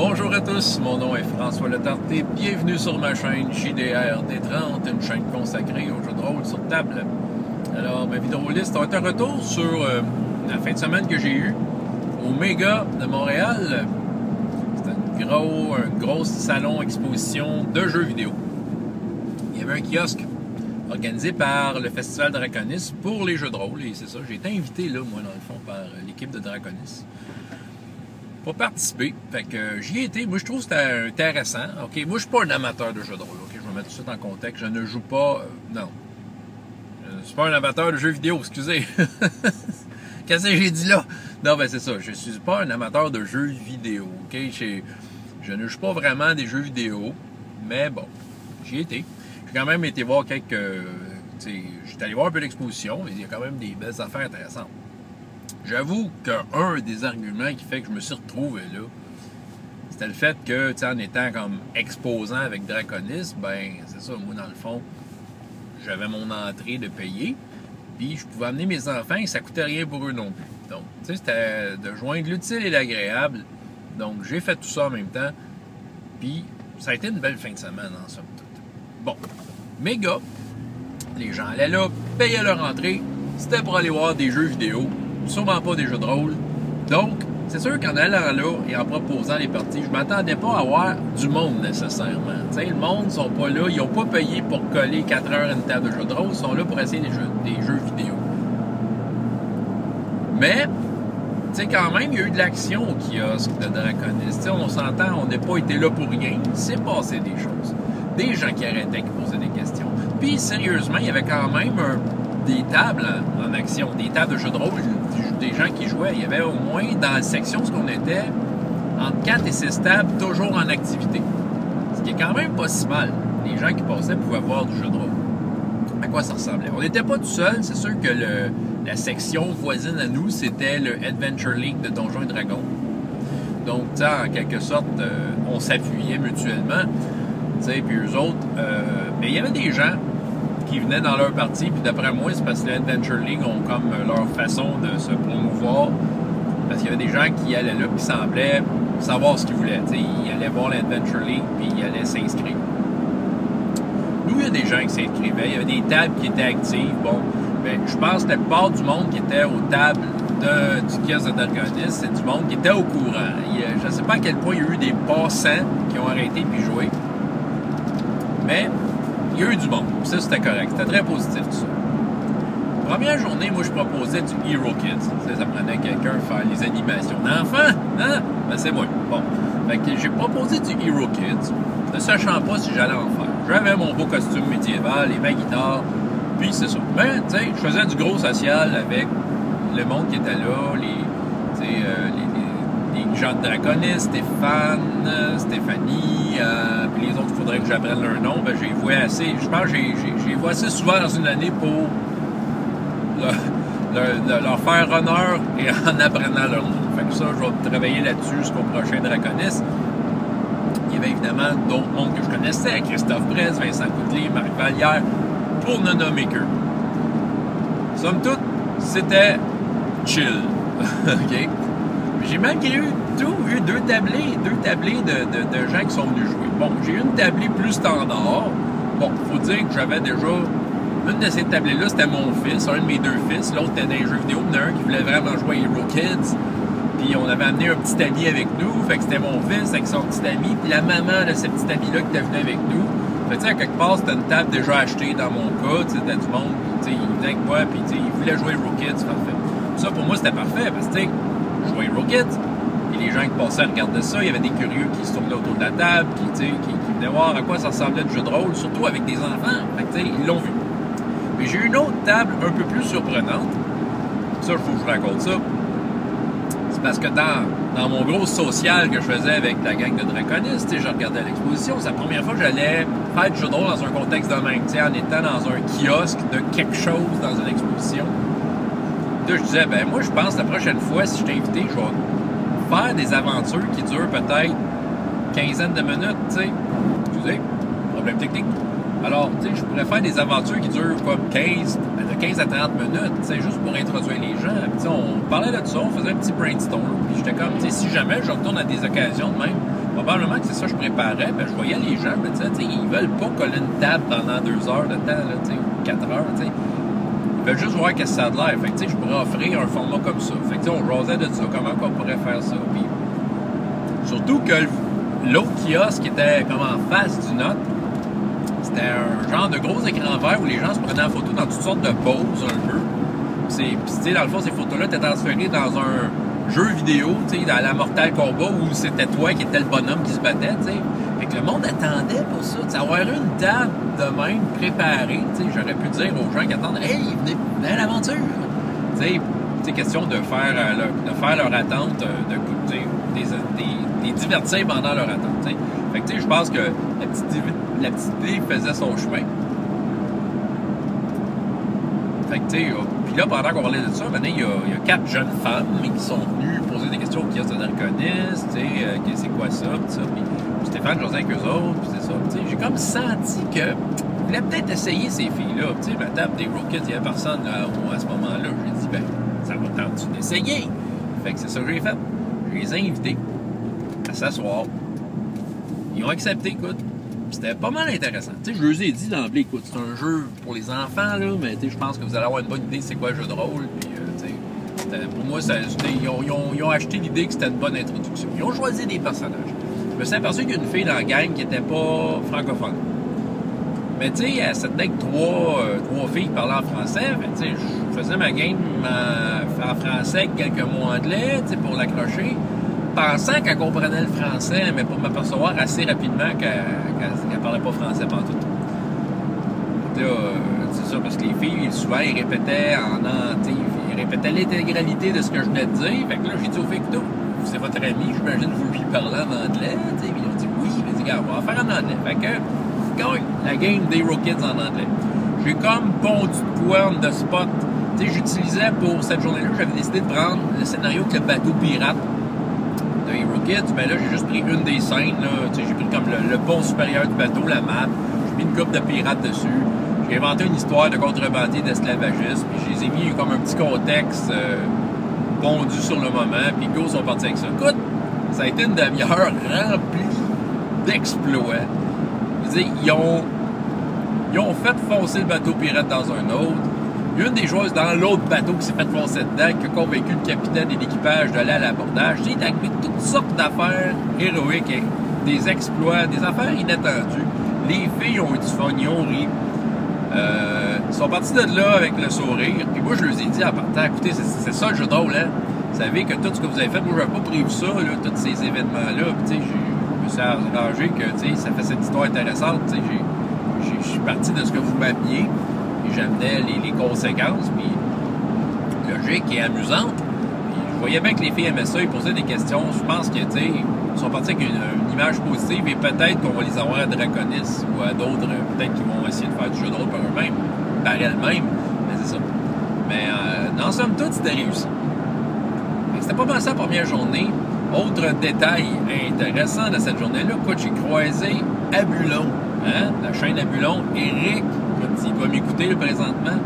Bonjour à tous, mon nom est François Letarté, bienvenue sur ma chaîne JDR D30, une chaîne consacrée aux jeux de rôle sur table. Alors, ma vidéoliste a été un retour sur la fin de semaine que j'ai eue au Méga de Montréal. C'était un gros salon exposition de jeux vidéo. Il y avait un kiosque organisé par le Festival Draconis pour les jeux de rôle, et c'est ça, j'ai été invité là, moi, dans le fond, par l'équipe de Draconis pour participer. Fait que j'y ai été. Moi, je trouve que c'était intéressant. OK, moi, je suis pas un amateur de jeux de rôle. OK, je vais mettre tout ça en contexte. Je ne joue pas... non. Je suis pas un amateur de jeux vidéo, excusez. Qu'est-ce que j'ai dit là? Non, ben c'est ça. Je suis pas un amateur de jeux vidéo. OK? Je ne joue pas vraiment des jeux vidéo. Mais bon, j'y ai été. J'ai quand même été voir quelques... j'étais allé voir un peu l'exposition. Il y a quand même des belles affaires intéressantes. J'avoue qu'un des arguments qui fait que je me suis retrouvé là, c'était le fait que, en étant comme exposant avec Draconis, ben, c'est ça, moi, dans le fond, j'avais mon entrée de payer, puis je pouvais amener mes enfants et ça coûtait rien pour eux non plus. Donc, tu sais, c'était de joindre l'utile et l'agréable. Donc, j'ai fait tout ça en même temps, puis ça a été une belle fin de semaine, en somme toute. Bon, Méga, les gens allaient là, payaient leur entrée, c'était pour aller voir des jeux vidéo, sûrement pas des jeux de rôle. Donc, c'est sûr qu'en allant là et en proposant les parties, je m'attendais pas à avoir du monde nécessairement. T'sais, le monde ne sont pas là, ils n'ont pas payé pour coller 4 heures à une table de jeux de rôle, ils sont là pour essayer des jeux vidéo. Mais, tu sais, quand même, il y a eu de l'action au kiosque de Draconis. T'sais, on s'entend, on n'a pas été là pour rien. Il s'est passé des choses. Des gens qui arrêtaient, qui posaient des questions. Puis, sérieusement, il y avait quand même des tables en action, des tables de jeux de rôle, des gens qui jouaient. Il y avait au moins, dans la section, ce qu'on était, entre 4 et 6 tables, toujours en activité. Ce qui est quand même pas si mal. Les gens qui passaient pouvaient voir du jeu de rôle. À quoi ça ressemblait? On n'était pas tout seul. C'est sûr que la section voisine à nous, c'était le Adventure League de Donjons et Dragons. Donc, en quelque sorte, on s'appuyait mutuellement. Puis eux autres, mais il y avait des gens qui venaient dans leur partie, puis d'après moi, c'est parce que l'Adventure League ont comme leur façon de se promouvoir, parce qu'il y avait des gens qui allaient là, qui semblaient savoir ce qu'ils voulaient. T'sais, ils allaient voir l'Adventure League, puis ils allaient s'inscrire. Nous, il y a des gens qui s'inscrivaient, il y avait des tables qui étaient actives. Bon, ben, je pense que la plupart du monde qui était aux tables du kiosque de Draconis, c'est du monde qui était au courant. Je ne sais pas à quel point il y a eu des passants qui ont arrêté puis joué, mais il y a eu du monde. Ça, c'était correct. C'était très positif, tout ça. Première journée, moi, je proposais du Hero Kids. Ça prenait quelqu'un faire les animations d'enfants. Hein? Ben, c'est moi. Bon. Fait que j'ai proposé du Hero Kids, ne sachant pas si j'allais en faire. J'avais mon beau costume médiéval et ma guitare, puis c'est ça. Ben, tu sais, je faisais du gros social avec le monde qui était là, les gens de Draconis, Stéphanie, puis les autres, il faudrait que j'apprenne leur nom. Ben, j'ai vu assez, je pense que j'ai vu assez souvent dans une année pour leur faire honneur et en apprenant leur nom. Fait que ça, je vais travailler là-dessus jusqu'au prochain Draconis. Il y avait évidemment d'autres mondes que je connaissais, Christophe Bresse, Vincent Coutelé, Marc Vallière, pour ne nommer qu'eux. Somme toute, c'était chill. OK? J'ai malgré tout eu deux tablés de gens qui sont venus jouer. Bon, j'ai eu une tablée plus standard. Bon, faut dire que j'avais déjà... Une de ces tablées-là, c'était mon fils, un de mes deux fils. L'autre était dans les jeux vidéo. Il y en a un qui voulait vraiment jouer à Hero Kids. Puis on avait amené un petit ami avec nous. Fait que c'était mon fils avec son petit ami. Puis la maman de ce petit ami-là qui était venu avec nous. Fait que, à quelque part, c'était une table déjà achetée dans mon cas. C'était du monde. Il venait avec moi. Puis il voulait jouer Hero Kids. Parfait. Ça, pour moi, c'était parfait. Parce que, je jouais Hero Kids. Et les gens qui passaient regardaient ça. Il y avait des curieux qui se tournaient autour de la table. Qui venaient voir à quoi ça ressemblait du jeu de rôle. Surtout avec des enfants. Fait que, ils l'ont vu. Mais j'ai eu une autre table un peu plus surprenante. Ça, il faut que je vous raconte ça. C'est parce que dans mon gros social que je faisais avec la gang de Draconis, je regardais l'exposition. C'est la première fois que j'allais faire du jeu de rôle dans un contexte de même, en étant dans un kiosque de quelque chose dans une exposition. Là, je disais, ben moi, je pense la prochaine fois, si je t'ai invité, je vais faire des aventures qui durent peut-être quinzaine de minutes, Excusez, problème technique. Alors, je pourrais faire des aventures qui durent comme 15 à 30 minutes, juste pour introduire les gens. Puis, on parlait de ça, on faisait un petit brainstorm. Puis j'étais comme, si jamais je retourne à des occasions de même, il probablement que c'est ça que je préparais. Ben, je voyais les gens, je me disais, ils veulent pas coller une table pendant 2 heures de temps, là, ou 4 heures. T'sais. Ils veulent juste voir qu'est-ce que ça a de l'air. Fait que, je pourrais offrir un format comme ça. Fait que, on jasait de ça, comment on pourrait faire ça. Puis, surtout que l'autre kiosque qui était comme en face du nôtre, c'était un genre de gros écran vert où les gens se prenaient en photo dans toutes sortes de poses un peu. Puis, dans le fond, ces photos-là étaient transférées dans un jeu vidéo, dans la Mortal Kombat, où c'était toi qui étais le bonhomme qui se battait, t'sais. Fait que le monde attendait pour ça. Avoir une table de même préparée, j'aurais pu dire aux gens qui attendent, « Hey, venez à l'aventure! » C'est question de faire leur attente, les divertir pendant leur attente. T'sais. Fait que je pense que la petite idée faisait son chemin. Fait que puis là, pendant qu'on parlait de ça, maintenant, il y a 4 jeunes femmes qui sont venues poser des questions au kiosque de Draconis, c'est quoi ça, pis ça. Puis Stéphane jasait avec eux autres, puis c'est ça. J'ai comme senti que je voulais peut-être essayer ces filles-là. La table des Rockets, il n'y avait personne là, à ce moment-là. J'ai dit, ben, ça va tenter d'essayer. Fait que c'est ça que j'ai fait. Je les ai invités à s'asseoir. Ils ont accepté, écoute. C'était pas mal intéressant. Je leur ai dit d'emblée, écoute, c'est un jeu pour les enfants, là, mais je pense que vous allez avoir une bonne idée de c'est quoi le jeu de rôle. Puis, pour moi, ils ont acheté l'idée que c'était une bonne introduction. Ils ont choisi des personnages. Je me suis aperçu qu'il y a une fille dans la gang qui n'était pas francophone. Mais tu sais, elle s'était avec trois filles qui parlaient en français. Je faisais ma game en français avec quelques mots anglais pour l'accrocher, pensant qu'elle comprenait le français, mais pour m'apercevoir assez rapidement qu'elle parlait pas français pantoute. Là, c'est ça, parce que les filles, souvent, ils répétaient l'intégralité de ce que je venais de dire. Fait que là, j'ai dit au fait que c'est votre ami, j'imagine que vous lui parlez en anglais. Puis ils ont dit oui, mais dit, regarde, on va faire en anglais. Fait que, la game des Rockets en anglais. J'ai comme pondu de quoi de spot. J'utilisais pour cette journée-là, j'avais décidé de prendre le scénario que le bateau pirate de Hero Kids. Ben là, j'ai juste pris une des scènes. J'ai pris comme le pont supérieur du bateau, la map. J'ai mis une couple de pirates dessus. J'ai inventé une histoire de contrebandier d'esclavagisme. Puis je les ai mis comme un petit contexte pondu sur le moment. Puis go, sont partis avec ça. Écoute, ça a été une demi-heure remplie d'exploits. Je veux dire, ils ont fait foncer le bateau pirate dans un autre. Il y a une des joueuses dans l'autre bateau qui s'est fait foncer dedans, qui a convaincu le capitaine et l'équipage d'aller à l'abordage. Il est arrivé toutes sortes d'affaires héroïques, des exploits, des affaires inattendues. Les filles ont eu du fun, ils ont ri. Ils sont partis de là avec le sourire. Puis moi, je leur ai dit en partant, écoutez, c'est ça le jeu de rôle, hein? Vous savez que tout ce que vous avez fait, moi, je n'avais pas prévu ça, là, tous ces événements-là. Puis, je me suis arrangé que, ça fait cette histoire intéressante. Je suis parti de ce que vous m'aviez. J'amenais les conséquences, puis logique et amusante. Puis je voyais bien que les filles aimaient ça, ils posaient des questions. Je pense que, ils sont partis avec une image positive et peut-être qu'on va les avoir à Draconis ou à d'autres, peut-être qu'ils vont essayer de faire du jeu de rôle par eux-mêmes, par elles-mêmes, mais c'est ça. Mais dans somme toute, c'était réussi. C'était pas mal ça la première journée. Autre détail intéressant de cette journée-là, écoute, j'ai croisé Abulon, la chaîne Abulon, Eric. Il va m'écouter là, présentement.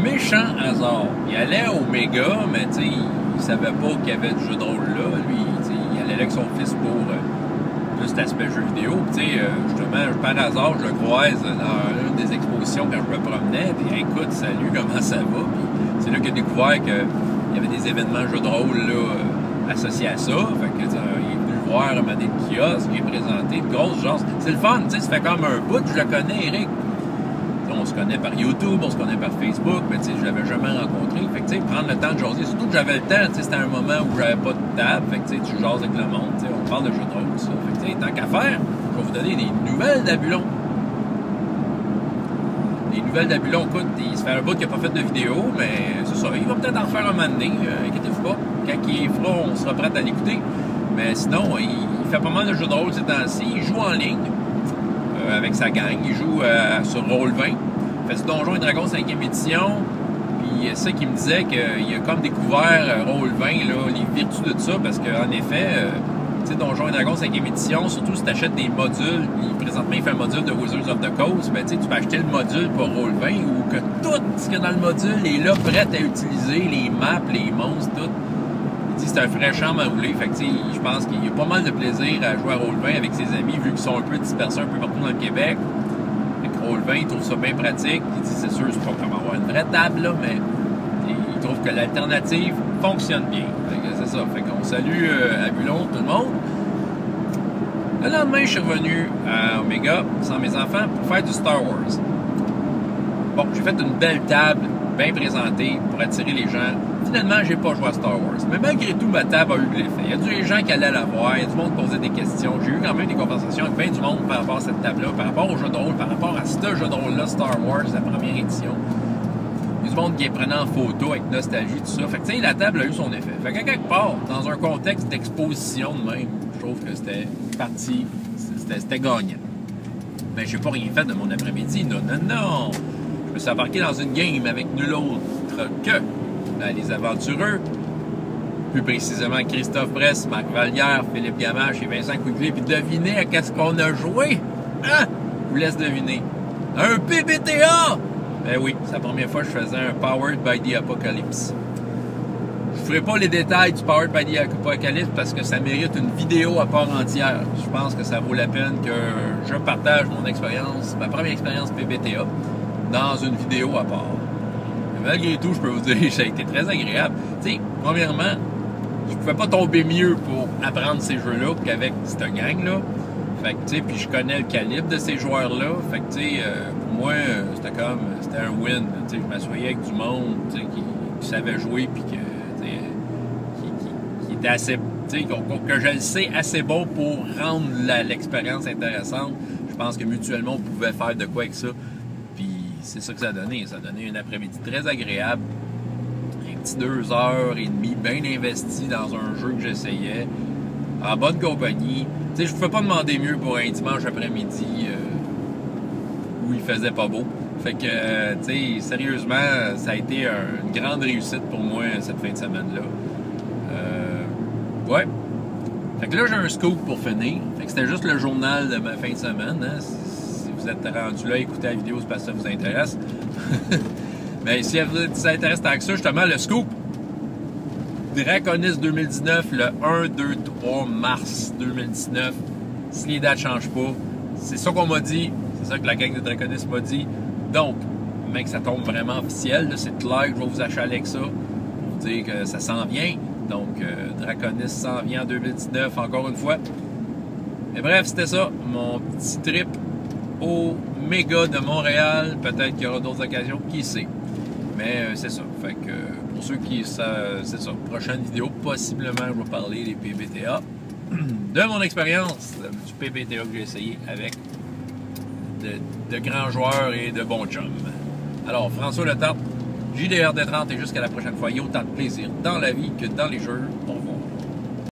Méchant hasard. Il allait au Méga, mais il savait pas qu'il y avait du jeu de rôle là. Lui, il allait avec son fils pour plus cet aspect jeu vidéo. Justement, par hasard, je le croise dans une des expositions quand je me promenais. Puis écoute, salut, comment ça va? Puis c'est là qu'il a découvert qu'il y avait des événements jeux de rôle là, associés à ça. Fait que, il est venu voir un moment le kiosque, il est présenté. Une grosse genre. C'est le fun, ça fait comme un bout. Je le connais, Eric. On se connaît par YouTube, on se connaît par Facebook, mais je l'avais jamais rencontré. Fait que prendre le temps de jaser, surtout que j'avais le temps, c'était un moment où j'avais pas de table, fait que tu jases avec le monde, on parle de jeux de rôle, tout ça. Fait que tant qu'à faire, je vais vous donner des nouvelles d'Abulon. Les nouvelles d'Abulon, écoute, il se fait un bout qu'il n'a pas fait de vidéo, mais c'est ça, il va peut-être en faire un moment donné, inquiétez-vous pas. Quand il fera, on sera prêt à l'écouter. Mais sinon, il fait pas mal de jeux de rôle ces temps-ci, il joue en ligne. Avec sa gang, il joue sur Roll20. Il fait du Donjons et Dragons 5e édition. Puis c'est ça qui me disait qu'il a comme découvert Roll20, là, les vertus de ça, parce qu'en effet, tu sais, Donjons et Dragons 5e édition, surtout si tu achètes des modules, présentement il fait un module de Wizards of the Coast, ben, tu peux acheter le module pour Roll20 où que tout ce qu'il y a dans le module est là, prêt à utiliser, les maps, les monstres, tout. Il dit que c'est un frais champ à rouler. Fait que, je pense qu'il y a pas mal de plaisir à jouer à Roll20 avec ses amis, vu qu'ils sont un peu dispersés un peu partout dans le Québec. Fait que Roll20, il trouve ça bien pratique. Il dit, c'est sûr, c'est pas comme avoir une vraie table, là, mais il trouve que l'alternative fonctionne bien. Fait que c'est ça. Fait qu'on salue à Bulon, tout le monde. Le lendemain, je suis revenu à Omega sans mes enfants pour faire du Star Wars. Bon, j'ai fait une belle table, bien présentée, pour attirer les gens. Finalement, j'ai pas joué à Star Wars. Mais malgré tout, ma table a eu de l'effet. Il y a des gens qui allaient la voir, il y a du monde qui posait des questions. J'ai eu quand même des conversations avec bien du monde par rapport à cette table-là, par rapport au jeu de rôle, par rapport à ce jeu de rôle-là, Star Wars, la première édition. Il y a du monde qui est prenant en photo avec nostalgie, tout ça. Fait que, tu sais, la table a eu son effet. Fait que, quelque part, dans un contexte d'exposition de même, je trouve que c'était parti, c'était gagnant. Mais j'ai pas rien fait de mon après-midi. Non, non, non. Je me suis embarqué dans une game avec nul autre que les Aventureux. Plus précisément, Christophe Bresse, Marc Vallière, Philippe Gamache et Vincent Quigley. Puis devinez à qu'est-ce qu'on a joué? Hein? Je vous laisse deviner. Un PBTA! Ben oui, c'est la première fois que je faisais un Powered by the Apocalypse. Je ne ferai pas les détails du Powered by the Apocalypse parce que ça mérite une vidéo à part entière. Je pense que ça vaut la peine que je partage mon expérience, ma première expérience PBTA, dans une vidéo à part. Mais malgré tout, je peux vous dire que ça a été très agréable. Tu sais, premièrement, je pouvais pas tomber mieux pour apprendre ces jeux-là qu'avec cette gang-là. Fait que, tu sais, puis je connais le calibre de ces joueurs-là. Fait que, tu sais, pour moi, c'était un win. Tu sais, je m'assoyais avec du monde, tu sais, qui savait jouer, puis que, tu sais, qui était assez, tu sais, que je le sais assez bon pour rendre l'expérience intéressante. Je pense que mutuellement, on pouvait faire de quoi avec ça. Puis c'est ça que ça a donné. Ça a donné un après-midi très agréable. Un petit 2h30 bien investi dans un jeu que j'essayais. En bonne compagnie. Tu sais, je ne pouvais pas demander mieux pour un dimanche après-midi où il faisait pas beau. Fait que, tu sais, sérieusement, ça a été une grande réussite pour moi cette fin de semaine-là. Ouais. Fait que là, j'ai un scoop pour finir. Fait que c'était juste le journal de ma fin de semaine. Hein. Si vous êtes rendu là, écoutez la vidéo, c'est parce que ça vous intéresse. Mais si ça vous intéresse tant que ça, justement, le scoop. Draconis 2019, le 1, 2, 3 mars 2019. Si les dates ne changent pas, c'est ça qu'on m'a dit. C'est ça que la gang de Draconis m'a dit. Donc, mec, ça tombe vraiment officiel. C'est clair que je vais vous achaler avec ça. Pour vous dire que ça s'en vient. Donc, Draconis s'en vient en 2019, encore une fois. Mais bref, c'était ça. Mon petit trip au méga de Montréal. Peut-être qu'il y aura d'autres occasions. Qui sait? Mais c'est ça. Fait que pour ceux qui savent, c'est ça. Prochaine vidéo, possiblement, je vais parler des PBTA. De mon expérience du PBTA que j'ai essayé avec de grands joueurs et de bons chums. Alors, François Letarte, JDR Détrante et jusqu'à la prochaine fois. Il y a autant de plaisir dans la vie que dans les jeux. On